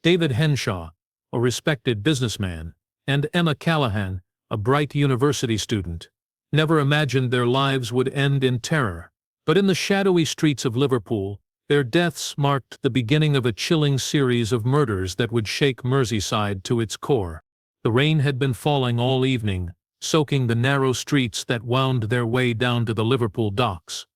David Henshaw, a respected businessman, and Emma Callahan, a bright university student, never imagined their lives would end in terror. But in the shadowy streets of Liverpool, their deaths marked the beginning of a chilling series of murders that would shake Merseyside to its core. The rain had been falling all evening, soaking the narrow streets that wound their way down to the Liverpool docks.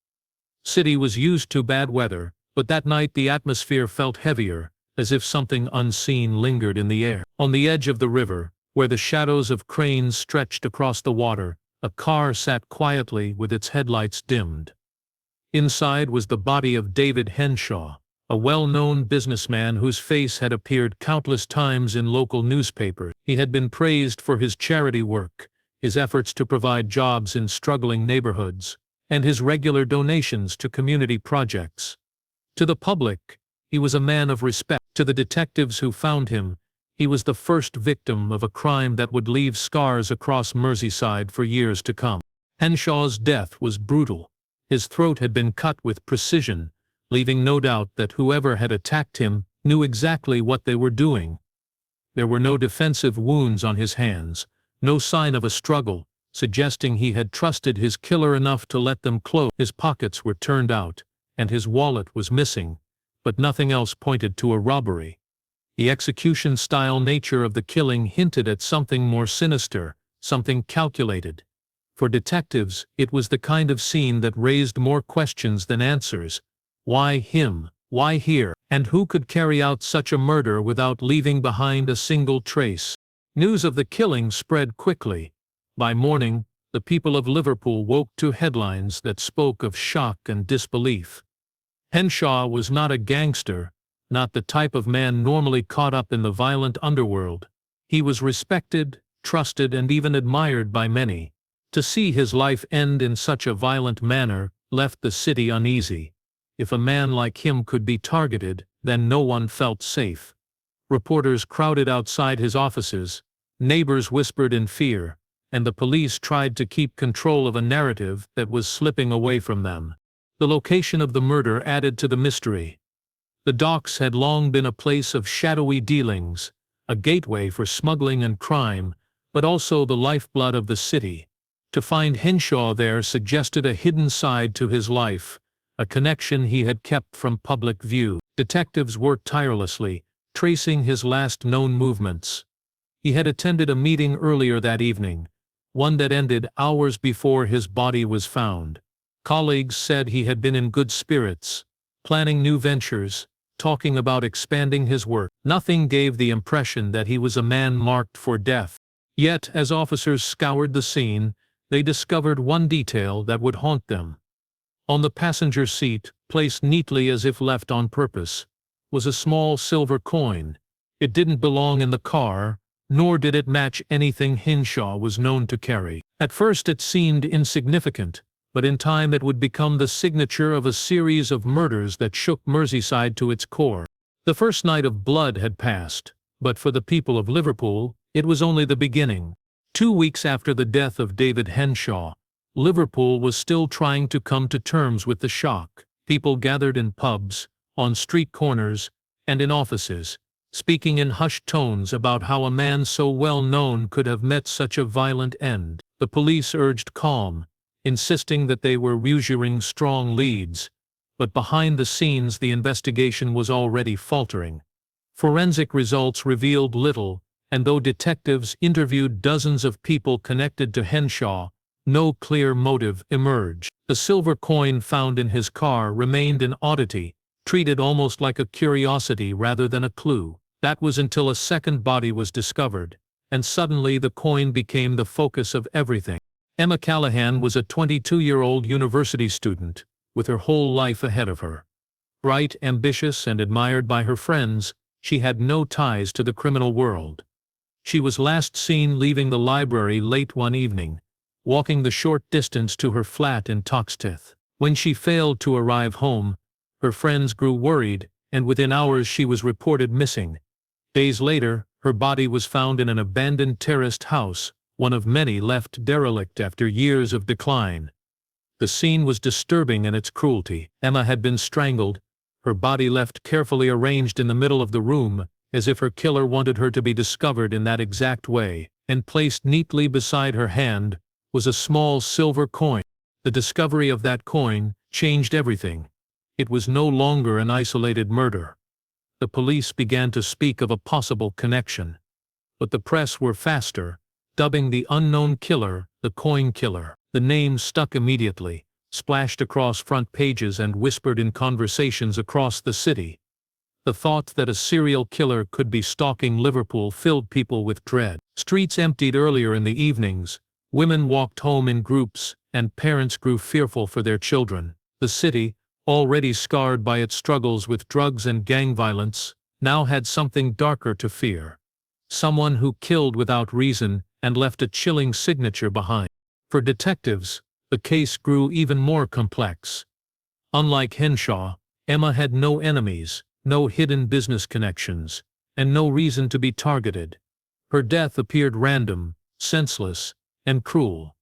City was used to bad weather, but that night the atmosphere felt heavier, as if something unseen lingered in the air. On the edge of the river, where the shadows of cranes stretched across the water, a car sat quietly with its headlights dimmed. Inside was the body of David Henshaw, a well-known businessman whose face had appeared countless times in local newspapers. He had been praised for his charity work, his efforts to provide jobs in struggling neighborhoods, and his regular donations to community projects. To the public, he was a man of respect. To the detectives who found him, he was the first victim of a crime that would leave scars across Merseyside for years to come. Henshaw's death was brutal. His throat had been cut with precision, leaving no doubt that whoever had attacked him knew exactly what they were doing. There were no defensive wounds on his hands, no sign of a struggle, suggesting he had trusted his killer enough to let them close. His pockets were turned out, and his wallet was missing, but nothing else pointed to a robbery. The execution-style nature of the killing hinted at something more sinister, something calculated. For detectives, it was the kind of scene that raised more questions than answers. Why him? Why here? And who could carry out such a murder without leaving behind a single trace? News of the killing spread quickly. By morning, the people of Liverpool woke to headlines that spoke of shock and disbelief. Henshaw was not a gangster, not the type of man normally caught up in the violent underworld. He was respected, trusted, and even admired by many. To see his life end in such a violent manner left the city uneasy. If a man like him could be targeted, then no one felt safe. Reporters crowded outside his offices, neighbors whispered in fear, and the police tried to keep control of a narrative that was slipping away from them. The location of the murder added to the mystery. The docks had long been a place of shadowy dealings, a gateway for smuggling and crime, but also the lifeblood of the city. To find Henshaw there suggested a hidden side to his life, a connection he had kept from public view. Detectives worked tirelessly, tracing his last known movements. He had attended a meeting earlier that evening, one that ended hours before his body was found. Colleagues said he had been in good spirits, planning new ventures, talking about expanding his work. Nothing gave the impression that he was a man marked for death. Yet, as officers scoured the scene, they discovered one detail that would haunt them. On the passenger seat, placed neatly as if left on purpose, was a small silver coin. It didn't belong in the car, nor did it match anything Henshaw was known to carry. At first it seemed insignificant, but in time it would become the signature of a series of murders that shook Merseyside to its core. The first night of blood had passed, but for the people of Liverpool, it was only the beginning. 2 weeks after the death of David Henshaw, Liverpool was still trying to come to terms with the shock. People gathered in pubs, on street corners, and in offices, speaking in hushed tones about how a man so well known could have met such a violent end. The police urged calm, insisting that they were usuring strong leads, but behind the scenes the investigation was already faltering. Forensic results revealed little, and though detectives interviewed dozens of people connected to Henshaw, no clear motive emerged. The silver coin found in his car remained an oddity, treated almost like a curiosity rather than a clue. That was until a second body was discovered, and suddenly the coin became the focus of everything. Emma Callahan was a 22-year-old university student, with her whole life ahead of her. Bright, ambitious, and admired by her friends, she had no ties to the criminal world. She was last seen leaving the library late one evening, walking the short distance to her flat in Toxteth. When she failed to arrive home, her friends grew worried, and within hours she was reported missing. Days later, her body was found in an abandoned terraced house, one of many left derelict after years of decline. The scene was disturbing in its cruelty. Emma had been strangled, her body left carefully arranged in the middle of the room, as if her killer wanted her to be discovered in that exact way, and placed neatly beside her hand was a small silver coin. The discovery of that coin changed everything. It was no longer an isolated murder. The police began to speak of a possible connection. But the press were faster, dubbing the unknown killer the coin killer. The name stuck immediately, splashed across front pages and whispered in conversations across the city. The thought that a serial killer could be stalking Liverpool filled people with dread. Streets emptied earlier in the evenings, women walked home in groups, and parents grew fearful for their children. The city, already scarred by its struggles with drugs and gang violence, now had something darker to fear. Someone who killed without reason and left a chilling signature behind. For detectives, the case grew even more complex. Unlike Henshaw, Emma had no enemies, no hidden business connections, and no reason to be targeted. Her death appeared random, senseless, and cruel.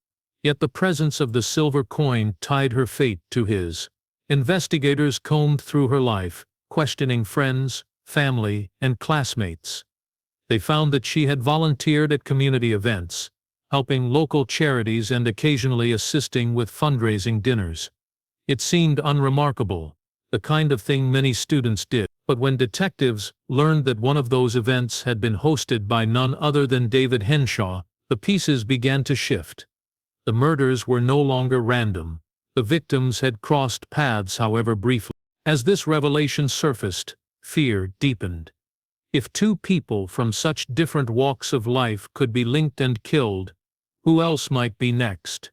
Yet the presence of the silver coin tied her fate to his. Investigators combed through her life, questioning friends, family, and classmates. They found that she had volunteered at community events, helping local charities and occasionally assisting with fundraising dinners. It seemed unremarkable, the kind of thing many students did. But when detectives learned that one of those events had been hosted by none other than David Henshaw, the pieces began to shift. The murders were no longer random. The victims had crossed paths, however briefly. As this revelation surfaced, fear deepened. If two people from such different walks of life could be linked and killed, who else might be next?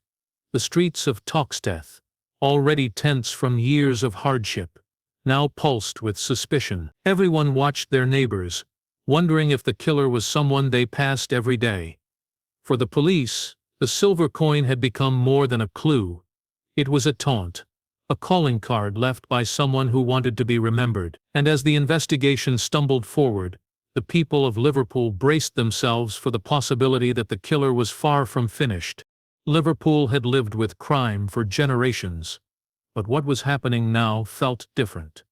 The streets of Toxteth, already tense from years of hardship, now pulsed with suspicion. Everyone watched their neighbors, wondering if the killer was someone they passed every day. For the police, the silver coin had become more than a clue. It was a taunt, a calling card left by someone who wanted to be remembered. And as the investigation stumbled forward, the people of Liverpool braced themselves for the possibility that the killer was far from finished. Liverpool had lived with crime for generations, but what was happening now felt different.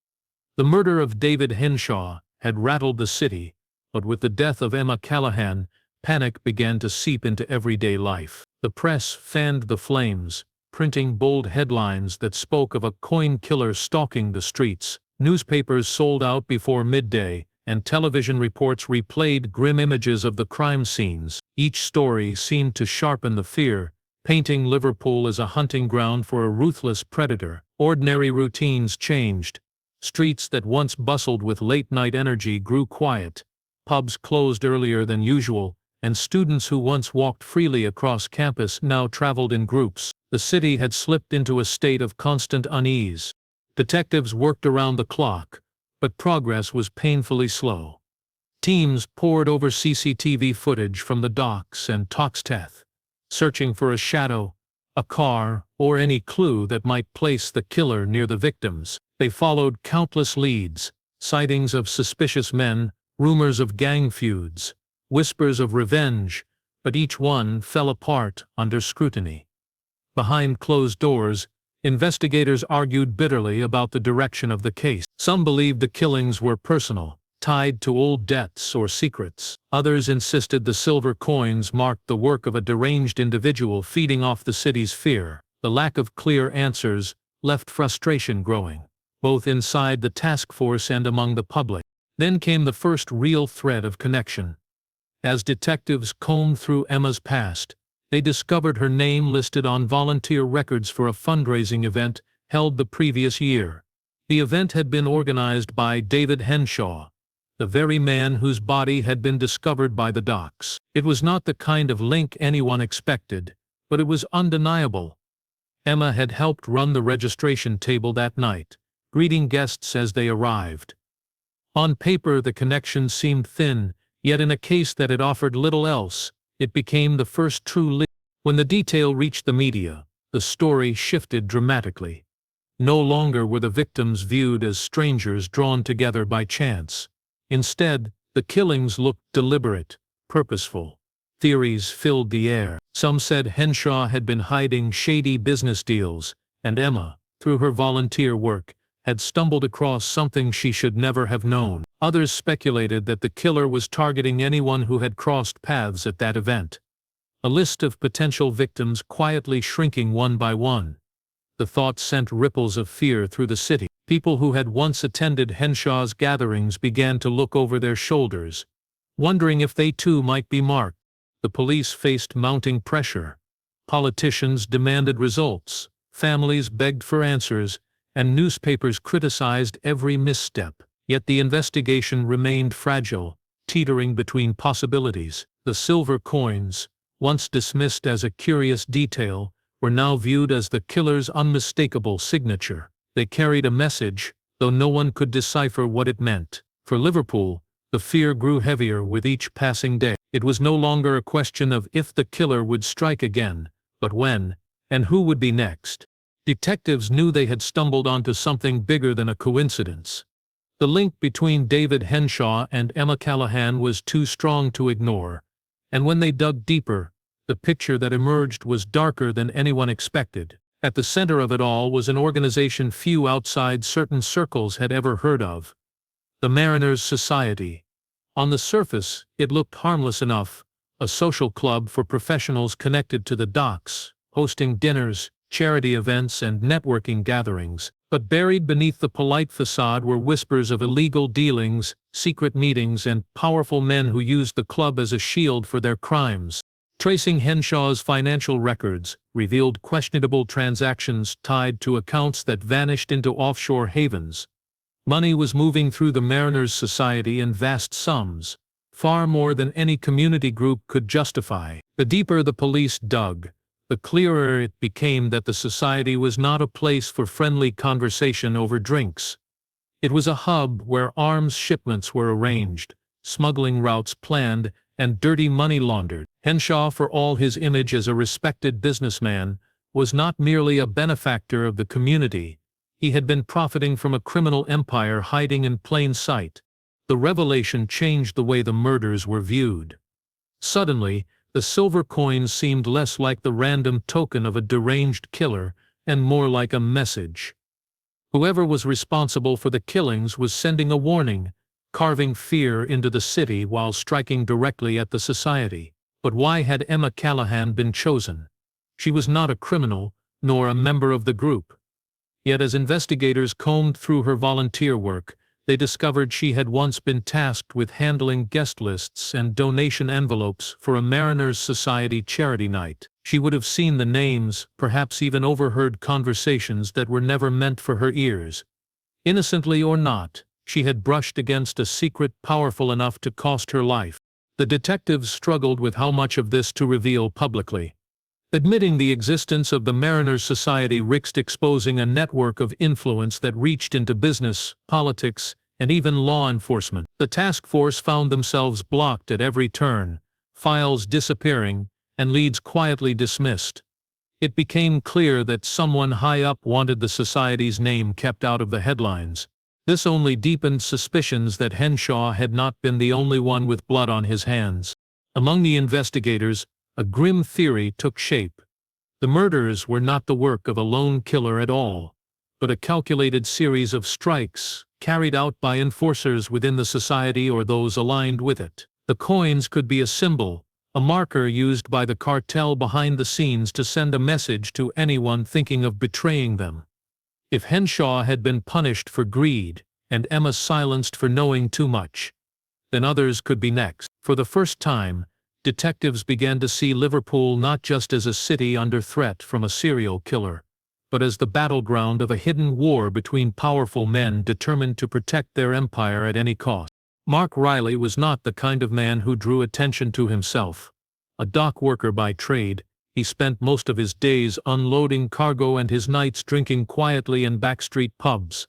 The murder of David Henshaw had rattled the city, but with the death of Emma Callahan, panic began to seep into everyday life. The press fanned the flames, printing bold headlines that spoke of a coin killer stalking the streets. Newspapers sold out before midday, and television reports replayed grim images of the crime scenes. Each story seemed to sharpen the fear, painting Liverpool as a hunting ground for a ruthless predator. Ordinary routines changed. Streets that once bustled with late-night energy grew quiet. Pubs closed earlier than usual, and students who once walked freely across campus now traveled in groups. The city had slipped into a state of constant unease. Detectives worked around the clock, but progress was painfully slow. Teams pored over CCTV footage from the docks and Toxteth, searching for a shadow, a car, or any clue that might place the killer near the victims. They followed countless leads, sightings of suspicious men, rumors of gang feuds, whispers of revenge, but each one fell apart under scrutiny. Behind closed doors, investigators argued bitterly about the direction of the case. Some believed the killings were personal, tied to old debts or secrets. Others insisted the silver coins marked the work of a deranged individual feeding off the city's fear. The lack of clear answers left frustration growing, both inside the task force and among the public. Then came the first real thread of connection. As detectives combed through Emma's past, they discovered her name listed on volunteer records for a fundraising event held the previous year. The event had been organized by David Henshaw, the very man whose body had been discovered by the docks. It was not the kind of link anyone expected, but it was undeniable. Emma had helped run the registration table that night, greeting guests as they arrived. On paper the connection seemed thin, yet in a case that had offered little else, it became the first true link. When the detail reached the media, the story shifted dramatically. No longer were the victims viewed as strangers drawn together by chance. Instead, the killings looked deliberate, purposeful. Theories filled the air. Some said Henshaw had been hiding shady business deals, and Emma, through her volunteer work, had stumbled across something she should never have known. Others speculated that the killer was targeting anyone who had crossed paths at that event. A list of potential victims quietly shrinking one by one. The thought sent ripples of fear through the city. People who had once attended Henshaw's gatherings began to look over their shoulders, wondering if they too might be marked. The police faced mounting pressure. Politicians demanded results, families begged for answers, and newspapers criticized every misstep. Yet the investigation remained fragile, teetering between possibilities. The silver coins, once dismissed as a curious detail, were now viewed as the killer's unmistakable signature. They carried a message, though no one could decipher what it meant. For Liverpool, the fear grew heavier with each passing day. It was no longer a question of if the killer would strike again, but when, and who would be next. Detectives knew they had stumbled onto something bigger than a coincidence. The link between David Henshaw and Emma Callahan was too strong to ignore, and when they dug deeper, the picture that emerged was darker than anyone expected. At the center of it all was an organization few outside certain circles had ever heard of: the Mariners' Society. On the surface, it looked harmless enough, a social club for professionals connected to the docks, hosting dinners, charity events, and networking gatherings. But buried beneath the polite facade were whispers of illegal dealings, secret meetings, and powerful men who used the club as a shield for their crimes. Tracing Henshaw's financial records revealed questionable transactions tied to accounts that vanished into offshore havens. Money was moving through the Mariners' Society in vast sums, far more than any community group could justify. The deeper the police dug, the clearer it became that the society was not a place for friendly conversation over drinks. It was a hub where arms shipments were arranged, smuggling routes planned, and dirty money laundered. Henshaw, for all his image as a respected businessman, was not merely a benefactor of the community. He had been profiting from a criminal empire hiding in plain sight. The revelation changed the way the murders were viewed. Suddenly, the silver coins seemed less like the random token of a deranged killer and more like a message. Whoever was responsible for the killings was sending a warning, carving fear into the city while striking directly at the society. But why had Emma Callahan been chosen? She was not a criminal, nor a member of the group. Yet as investigators combed through her volunteer work, they discovered she had once been tasked with handling guest lists and donation envelopes for a Mariners' Society charity night. She would have seen the names, perhaps even overheard conversations that were never meant for her ears. Innocently or not, she had brushed against a secret powerful enough to cost her life. The detectives struggled with how much of this to reveal publicly. Admitting the existence of the Mariners' Society risked exposing a network of influence that reached into business, politics, and even law enforcement. The task force found themselves blocked at every turn, files disappearing, and leads quietly dismissed. It became clear that someone high up wanted the society's name kept out of the headlines. This only deepened suspicions that Henshaw had not been the only one with blood on his hands. Among the investigators, a grim theory took shape. The murders were not the work of a lone killer at all, but a calculated series of strikes carried out by enforcers within the society or those aligned with it. The coins could be a symbol, a marker used by the cartel behind the scenes to send a message to anyone thinking of betraying them. If Henshaw had been punished for greed, and Emma silenced for knowing too much, then others could be next. For the first time, detectives began to see Liverpool not just as a city under threat from a serial killer, but as the battleground of a hidden war between powerful men determined to protect their empire at any cost. Mark Riley was not the kind of man who drew attention to himself. A dock worker by trade, he spent most of his days unloading cargo and his nights drinking quietly in backstreet pubs.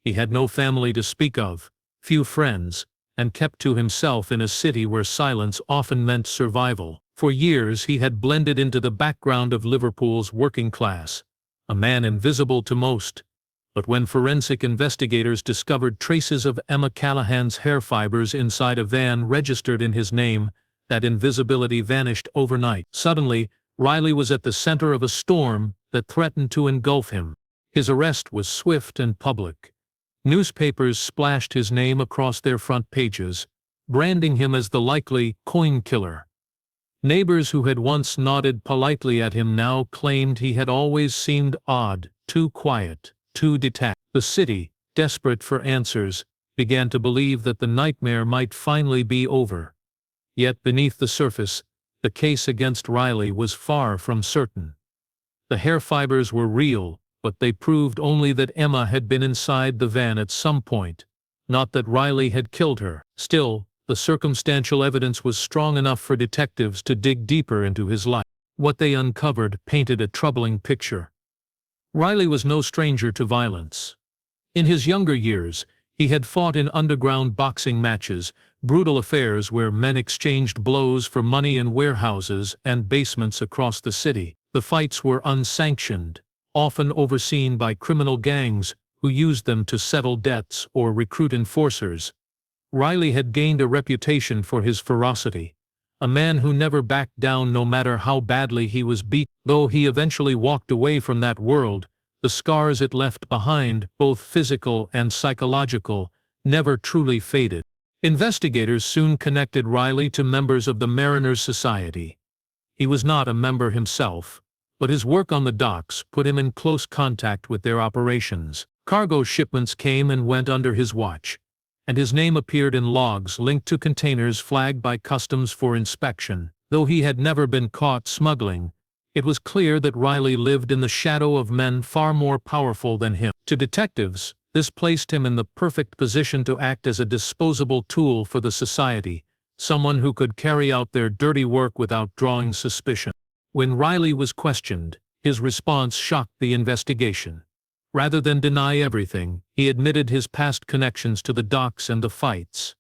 He had no family to speak of, few friends, and kept to himself in a city where silence often meant survival. For years he had blended into the background of Liverpool's working class, a man invisible to most. But when forensic investigators discovered traces of Emma Callahan's hair fibers inside a van registered in his name, that invisibility vanished overnight. Suddenly, Riley was at the center of a storm that threatened to engulf him. His arrest was swift and public. Newspapers splashed his name across their front pages, branding him as the likely coin killer. Neighbors who had once nodded politely at him now claimed he had always seemed odd, too quiet, too detached. The city, desperate for answers, began to believe that the nightmare might finally be over. Yet beneath the surface, the case against Riley was far from certain. The hair fibers were real, but they proved only that Emma had been inside the van at some point, not that Riley had killed her. Still, the circumstantial evidence was strong enough for detectives to dig deeper into his life. What they uncovered painted a troubling picture. Riley was no stranger to violence. In his younger years, he had fought in underground boxing matches, brutal affairs where men exchanged blows for money in warehouses and basements across the city. The fights were unsanctioned, often overseen by criminal gangs who used them to settle debts or recruit enforcers. Riley had gained a reputation for his ferocity, a man who never backed down no matter how badly he was beaten. Though he eventually walked away from that world, the scars it left behind, both physical and psychological, never truly faded. Investigators soon connected Riley to members of the Mariners' Society. He was not a member himself, but his work on the docks put him in close contact with their operations. Cargo shipments came and went under his watch, and his name appeared in logs linked to containers flagged by customs for inspection. Though he had never been caught smuggling, it was clear that Riley lived in the shadow of men far more powerful than him. To detectives, this placed him in the perfect position to act as a disposable tool for the society, someone who could carry out their dirty work without drawing suspicion. When Riley was questioned, his response shocked the investigation. Rather than deny everything, he admitted his past connections to the docks and the fights,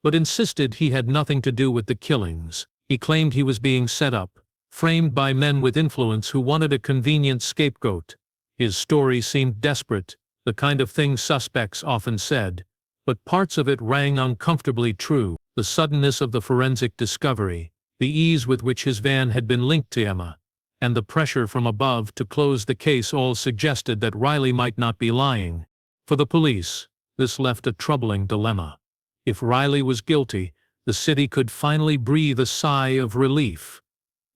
but insisted he had nothing to do with the killings. He claimed he was being set up, framed by men with influence who wanted a convenient scapegoat. His story seemed desperate, the kind of thing suspects often said, but parts of it rang uncomfortably true. The suddenness of the forensic discovery, the ease with which his van had been linked to Emma, and the pressure from above to close the case all suggested that Riley might not be lying. For the police, this left a troubling dilemma. If Riley was guilty, the city could finally breathe a sigh of relief.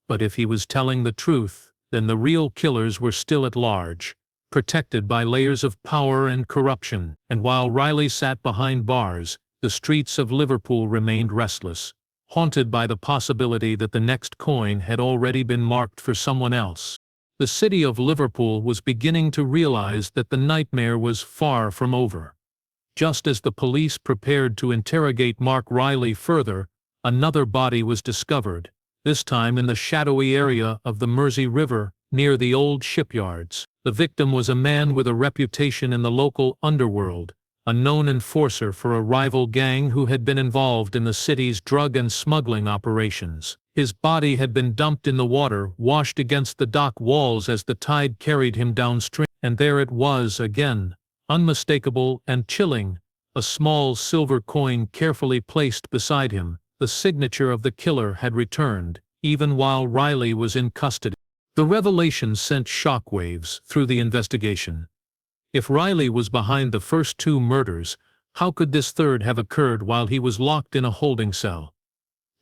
But if he was telling the truth, then the real killers were still at large, protected by layers of power and corruption. And while Riley sat behind bars, the streets of Liverpool remained restless, haunted by the possibility that the next coin had already been marked for someone else. The city of Liverpool was beginning to realize that the nightmare was far from over. Just as the police prepared to interrogate Mark Riley further, another body was discovered, this time in the shadowy area of the Mersey River near the old shipyards. The victim was a man with a reputation in the local underworld, a known enforcer for a rival gang who had been involved in the city's drug and smuggling operations. His body had been dumped in the water, washed against the dock walls as the tide carried him downstream. And there it was again, unmistakable and chilling, a small silver coin carefully placed beside him. The signature of the killer had returned, even while Riley was in custody. The revelation sent shockwaves through the investigation. If Riley was behind the first two murders, how could this third have occurred while he was locked in a holding cell?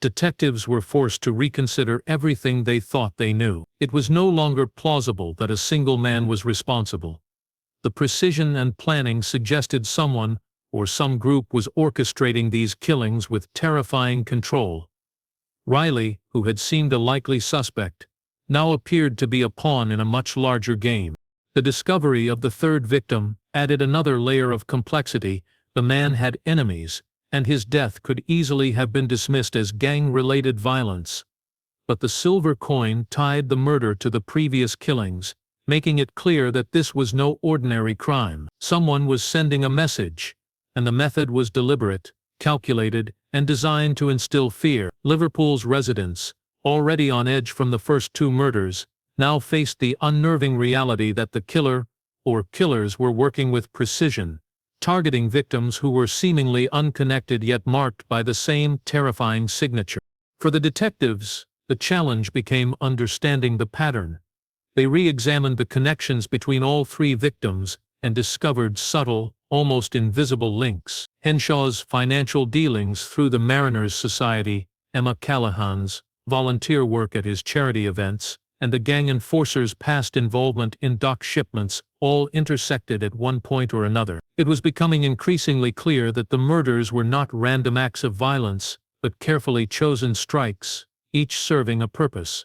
Detectives were forced to reconsider everything they thought they knew. It was no longer plausible that a single man was responsible. The precision and planning suggested someone, or some group, was orchestrating these killings with terrifying control. Riley, who had seemed a likely suspect, now appeared to be a pawn in a much larger game. The discovery of the third victim added another layer of complexity. The man had enemies, and his death could easily have been dismissed as gang-related violence. But the silver coin tied the murder to the previous killings, making it clear that this was no ordinary crime. Someone was sending a message, and the method was deliberate, calculated, and designed to instill fear. Liverpool's residents, already on edge from the first two murders, now faced the unnerving reality that the killer, or killers, were working with precision, targeting victims who were seemingly unconnected yet marked by the same terrifying signature. For the detectives, the challenge became understanding the pattern. They re-examined the connections between all three victims and discovered subtle, almost invisible links. Henshaw's financial dealings through the Mariners' Society, Emma Callahan's volunteer work at his charity events, and the gang enforcer's past involvement in dock shipments all intersected at one point or another. It was becoming increasingly clear that the murders were not random acts of violence, but carefully chosen strikes, each serving a purpose.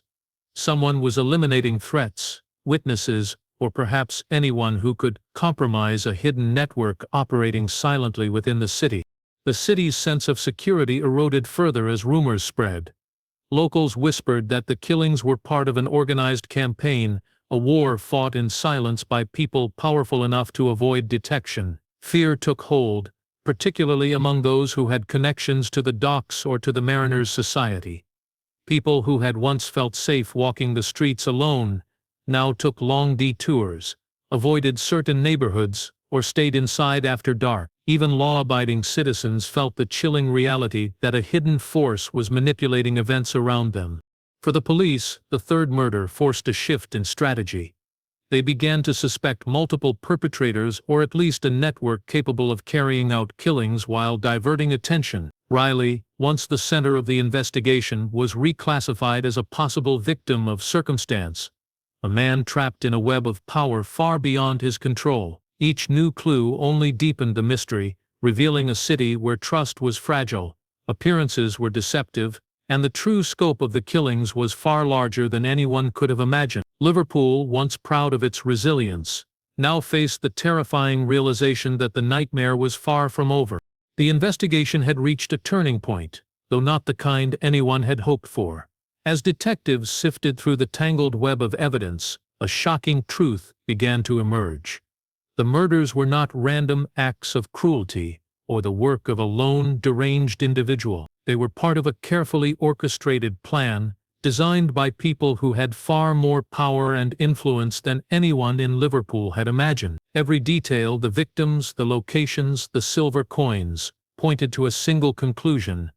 Someone was eliminating threats, witnesses, or perhaps anyone who could compromise a hidden network operating silently within the city. The city's sense of security eroded further as rumors spread. Locals whispered that the killings were part of an organized campaign, a war fought in silence by people powerful enough to avoid detection. Fear took hold, particularly among those who had connections to the docks or to the Mariners' Society. People who had once felt safe walking the streets alone now took long detours, avoided certain neighborhoods, or stayed inside after dark. Even law-abiding citizens felt the chilling reality that a hidden force was manipulating events around them. For the police, the third murder forced a shift in strategy. They began to suspect multiple perpetrators or at least a network capable of carrying out killings while diverting attention. Riley, once the center of the investigation, was reclassified as a possible victim of circumstance, a man trapped in a web of power far beyond his control. Each new clue only deepened the mystery, revealing a city where trust was fragile, appearances were deceptive, and the true scope of the killings was far larger than anyone could have imagined. Liverpool, once proud of its resilience, now faced the terrifying realization that the nightmare was far from over. The investigation had reached a turning point, though not the kind anyone had hoped for. As detectives sifted through the tangled web of evidence, a shocking truth began to emerge. The murders were not random acts of cruelty or the work of a lone, deranged individual. They were part of a carefully orchestrated plan designed by people who had far more power and influence than anyone in Liverpool had imagined. Every detail, the victims, the locations, the silver coins, pointed to a single conclusion.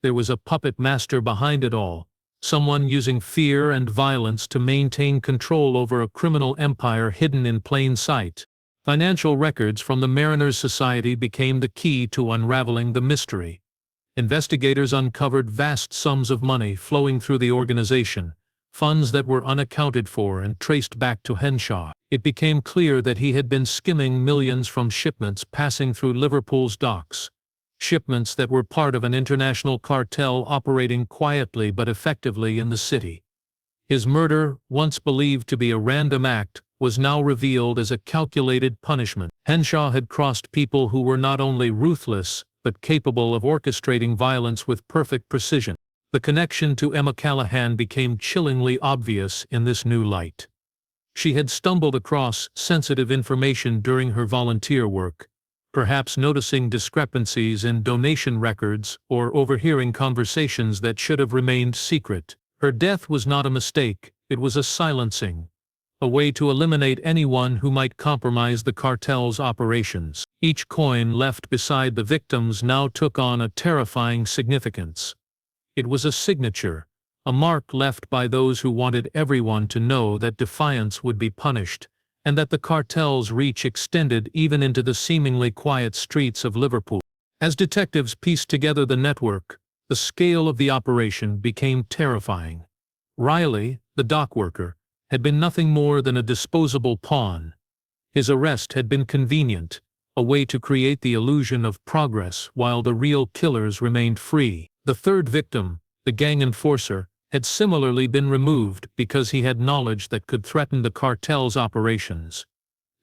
There was a puppet master behind it all, someone using fear and violence to maintain control over a criminal empire hidden in plain sight. Financial records from the Mariners' Society became the key to unraveling the mystery. Investigators uncovered vast sums of money flowing through the organization, funds that were unaccounted for and traced back to Henshaw. It became clear that he had been skimming millions from shipments passing through Liverpool's docks, shipments that were part of an international cartel operating quietly but effectively in the city. His murder, once believed to be a random act, was now revealed as a calculated punishment. Henshaw had crossed people who were not only ruthless, but capable of orchestrating violence with perfect precision. The connection to Emma Callahan became chillingly obvious in this new light. She had stumbled across sensitive information during her volunteer work, perhaps noticing discrepancies in donation records or overhearing conversations that should have remained secret. Her death was not a mistake, it was a silencing, a way to eliminate anyone who might compromise the cartel's operations. Each coin left beside the victims now took on a terrifying significance. It was a signature, a mark left by those who wanted everyone to know that defiance would be punished, and that the cartel's reach extended even into the seemingly quiet streets of Liverpool. As detectives pieced together the network, the scale of the operation became terrifying. Riley, the dock worker, had been nothing more than a disposable pawn. His arrest had been convenient, a way to create the illusion of progress while the real killers remained free. The third victim, the gang enforcer, had similarly been removed because he had knowledge that could threaten the cartel's operations.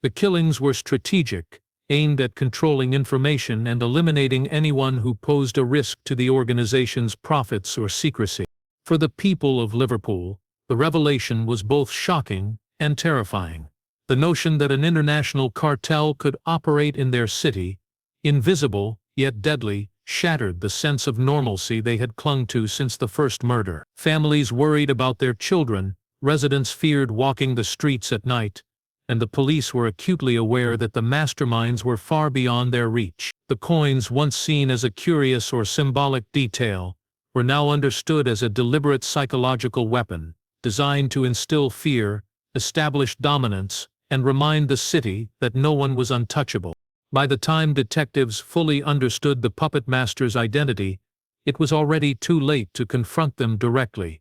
The killings were strategic, aimed at controlling information and eliminating anyone who posed a risk to the organization's profits or secrecy. For the people of Liverpool, the revelation was both shocking and terrifying. The notion that an international cartel could operate in their city, invisible yet deadly, shattered the sense of normalcy they had clung to since the first murder. Families worried about their children, residents feared walking the streets at night, and the police were acutely aware that the masterminds were far beyond their reach. The coins, once seen as a curious or symbolic detail, were now understood as a deliberate psychological weapon, designed to instill fear, establish dominance, and remind the city that no one was untouchable. By the time detectives fully understood the puppet master's identity, it was already too late to confront them directly.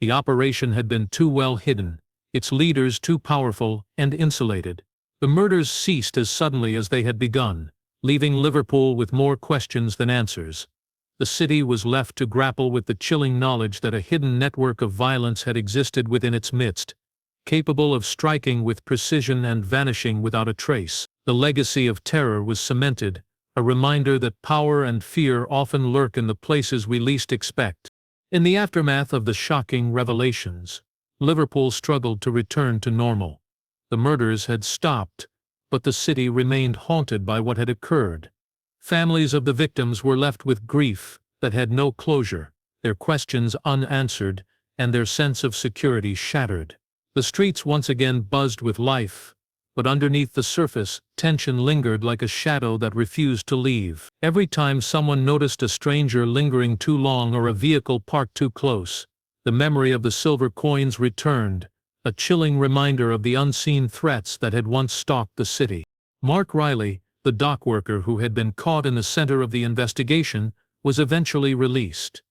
The operation had been too well hidden, its leaders too powerful and insulated. The murders ceased as suddenly as they had begun, leaving Liverpool with more questions than answers. The city was left to grapple with the chilling knowledge that a hidden network of violence had existed within its midst, capable of striking with precision and vanishing without a trace. The legacy of terror was cemented, a reminder that power and fear often lurk in the places we least expect. In the aftermath of the shocking revelations, Liverpool struggled to return to normal. The murders had stopped, but the city remained haunted by what had occurred. Families of the victims were left with grief that had no closure, their questions unanswered, and their sense of security shattered. The streets once again buzzed with life, but underneath the surface, tension lingered like a shadow that refused to leave. Every time someone noticed a stranger lingering too long or a vehicle parked too close, the memory of the silver coins returned, a chilling reminder of the unseen threats that had once stalked the city. Mark Riley, the dock worker who had been caught in the center of the investigation, was eventually released.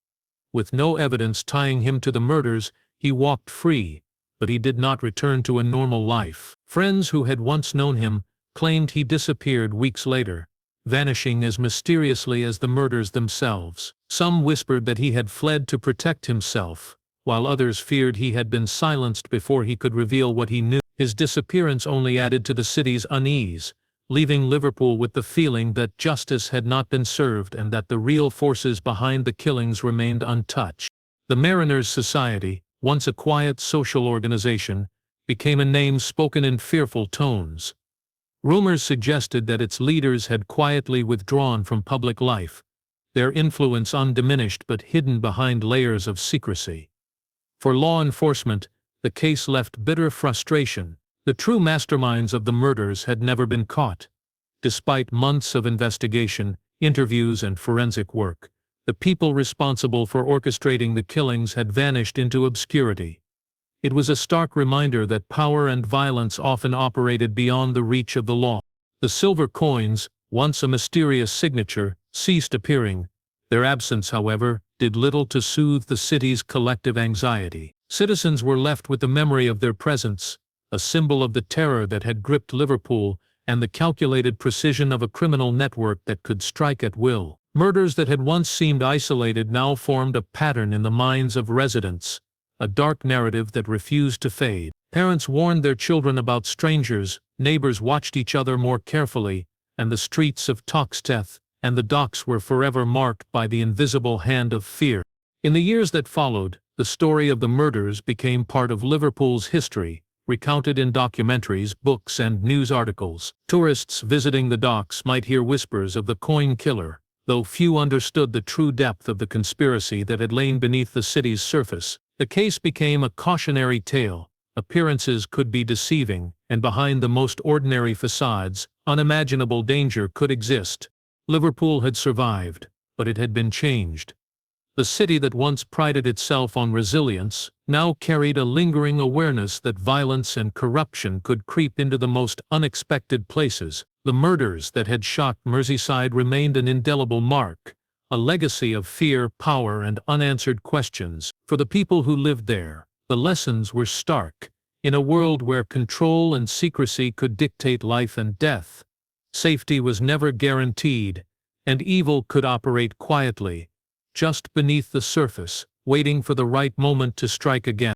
With no evidence tying him to the murders, he walked free, but he did not return to a normal life. Friends who had once known him claimed he disappeared weeks later, vanishing as mysteriously as the murders themselves. Some whispered that he had fled to protect himself, while others feared he had been silenced before he could reveal what he knew. His disappearance only added to the city's unease, leaving Liverpool with the feeling that justice had not been served and that the real forces behind the killings remained untouched. The Mariners' Society, once a quiet social organization, became a name spoken in fearful tones. Rumors suggested that its leaders had quietly withdrawn from public life, their influence undiminished but hidden behind layers of secrecy. For law enforcement, the case left bitter frustration. The true masterminds of the murders had never been caught. Despite months of investigation, interviews, and forensic work, the people responsible for orchestrating the killings had vanished into obscurity. It was a stark reminder that power and violence often operated beyond the reach of the law. The silver coins, once a mysterious signature, ceased appearing. Their absence, however, did little to soothe the city's collective anxiety. Citizens were left with the memory of their presence, a symbol of the terror that had gripped Liverpool and the calculated precision of a criminal network that could strike at will. Murders that had once seemed isolated now formed a pattern in the minds of residents, a dark narrative that refused to fade. Parents warned their children about strangers, neighbors watched each other more carefully, and the streets of Toxteth and the docks were forever marked by the invisible hand of fear. In the years that followed, the story of the murders became part of Liverpool's history, recounted in documentaries, books, and news articles. Tourists visiting the docks might hear whispers of the coin killer, though few understood the true depth of the conspiracy that had lain beneath the city's surface. The case became a cautionary tale. Appearances could be deceiving, and behind the most ordinary facades, unimaginable danger could exist. Liverpool had survived, but it had been changed. The city that once prided itself on resilience now carried a lingering awareness that violence and corruption could creep into the most unexpected places. The murders that had shocked Merseyside remained an indelible mark, a legacy of fear, power, and unanswered questions. For the people who lived there, the lessons were stark. In a world where control and secrecy could dictate life and death, safety was never guaranteed, and evil could operate quietly, just beneath the surface, waiting for the right moment to strike again.